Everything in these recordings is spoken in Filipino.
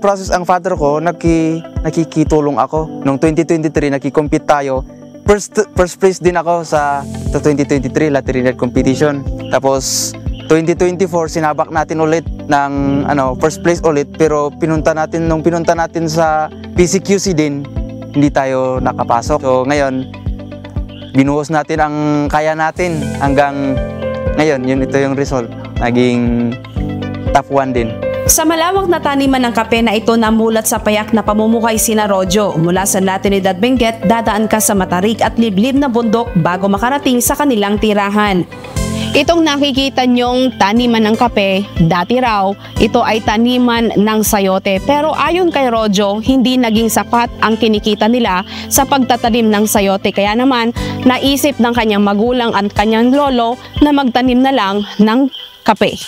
process ang father ko, nakikitulong ako. Noong 2023, nakikompete tayo. First place din ako sa 2023 Latinidad competition. Tapos 2024 sinabak natin ulit ng first place ulit, pero nung pinunta natin sa PCQC din, hindi tayo nakapasok. So ngayon binuhos natin ang kaya natin hanggang ngayon, ito yung result. Naging top 1 din. Sa malawak na taniman ng kape na ito namulat sa payak na pamumuhay sina Rojo. Mula sa Latinidad, Benguet, dadaan ka sa matarik at liblib na bundok bago makarating sa kanilang tirahan. Itong nakikita nyong taniman ng kape, dati raw, ito ay taniman ng sayote. Pero ayon kay Rojo, hindi naging sapat ang kinikita nila sa pagtatanim ng sayote. Kaya naman, naisip ng kanyang magulang at kanyang lolo na magtanim na lang ng kape.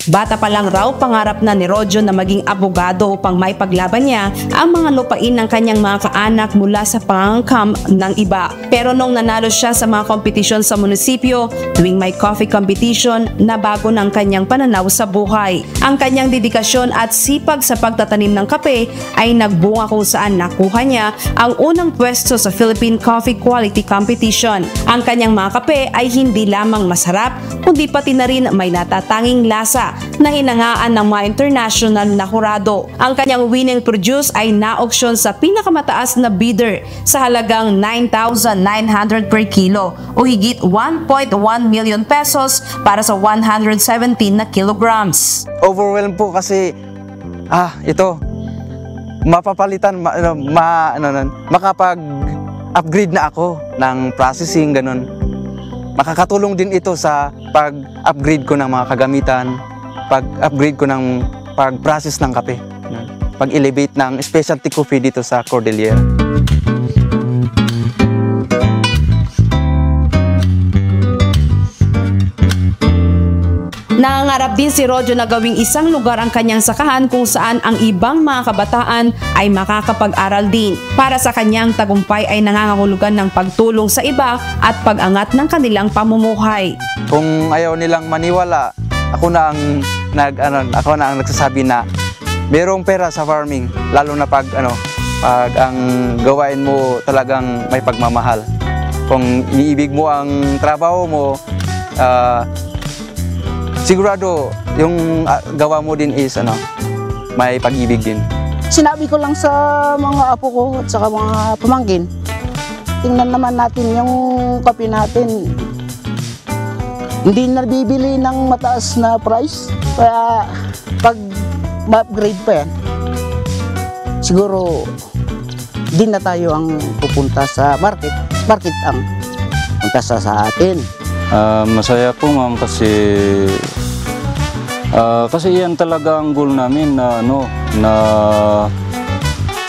Bata pa lang raw, pangarap na ni Rojo na maging abogado upang may paglaban niya ang mga lupain ng kanyang mga kaanak mula sa pangangkam ng iba. Pero nung nanalo siya sa mga kompetisyon sa munisipyo, tuwing may coffee competition, nabago ng kanyang pananaw sa buhay. Ang kanyang dedikasyon at sipag sa pagtatanim ng kape ay nagbunga kung saan nakuha niya ang unang pwesto sa Philippine Coffee Quality Competition. Ang kanyang mga kape ay hindi lamang masarap, kundi pati na rin may natatanging lasa na hinangaan ng mga international na hurado. Ang kanyang winning produce ay na-auction sa pinakamataas na bidder sa halagang 9,900 per kilo o higit 1.1 million pesos para sa 117 na kilograms. Overwhelmed po kasi ito mapapalitan, makapag-upgrade na ako ng processing, ganun. Makakatulong din ito sa pag-upgrade ko ng mga kagamitan, pag-upgrade ko ng pag-process ng kape, pag-elevate ng specialty coffee dito sa Cordillera. Nangangarap din si Rojo na gawing isang lugar ang kanyang sakahan kung saan ang ibang mga kabataan ay makakapag-aral din. Para sa kanyang tagumpay ay nangangahulugan ng pagtulong sa iba at pag-angat ng kanilang pamumuhay. Kung ayaw nilang maniwala, ako na ang nagsasabi na mayroong pera sa farming, lalo na pag ang gawain mo talagang may pagmamahal. Kung iniibig mo ang trabaho mo, sigurado yung gawa mo din is may pag-ibig din. Sinabi ko lang sa mga apo ko at saka mga pamangkin, tingnan naman natin yung kape natin. Hindi na bibili ng mataas na price, kaya pag ma-upgrade pa yan, siguro di na tayo ang pupunta sa market ang punta sa atin. Masaya po ma'am kasi yan talaga ang goal namin na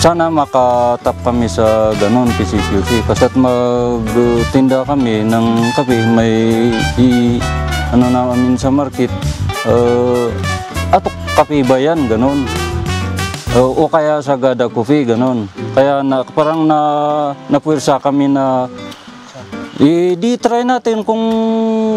sana makatap kami sa ganun PCQC kasi at magtinda kami ng kape, may namin sa market atok kape ba yan, ganun, o kaya sa Gada Coffee, ganun. Kaya parang napuwersa kami na di try natin kung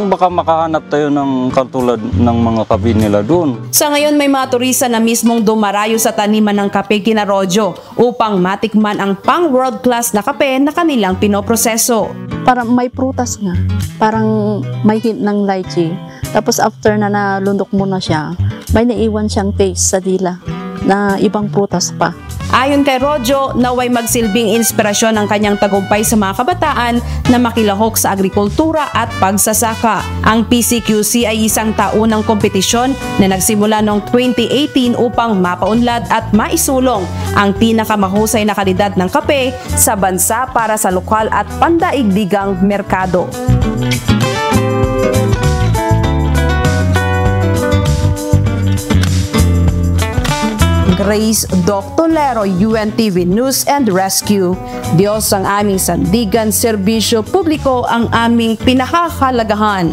baka makahanap tayo ng katulad ng mga kape nila doon. Sa ngayon may mga turista na mismong dumarayo sa taniman ng kape kina Rojo upang matikman ang pang world class na kape na kanilang pinoproseso. Parang may prutas nga, parang may hint ng lychee. Tapos after na nalundok mo na siya, may naiwan siyang taste sa dila na ibang prutas pa. Ayon kay Rojo, naway magsilbing inspirasyon ang kanyang tagumpay sa mga kabataan na makilahok sa agrikultura at pagsasaka. Ang PCQC ay isang taunang kompetisyon na nagsimula noong 2018 upang mapaunlad at maisulong ang pinakamahusay na kalidad ng kape sa bansa para sa lokal at pandaigdigang merkado. Grace Doctolero, UNTV News and Rescue. Diyos ang aming sandigan, serbisyo publiko ang aming pinakahalagahan.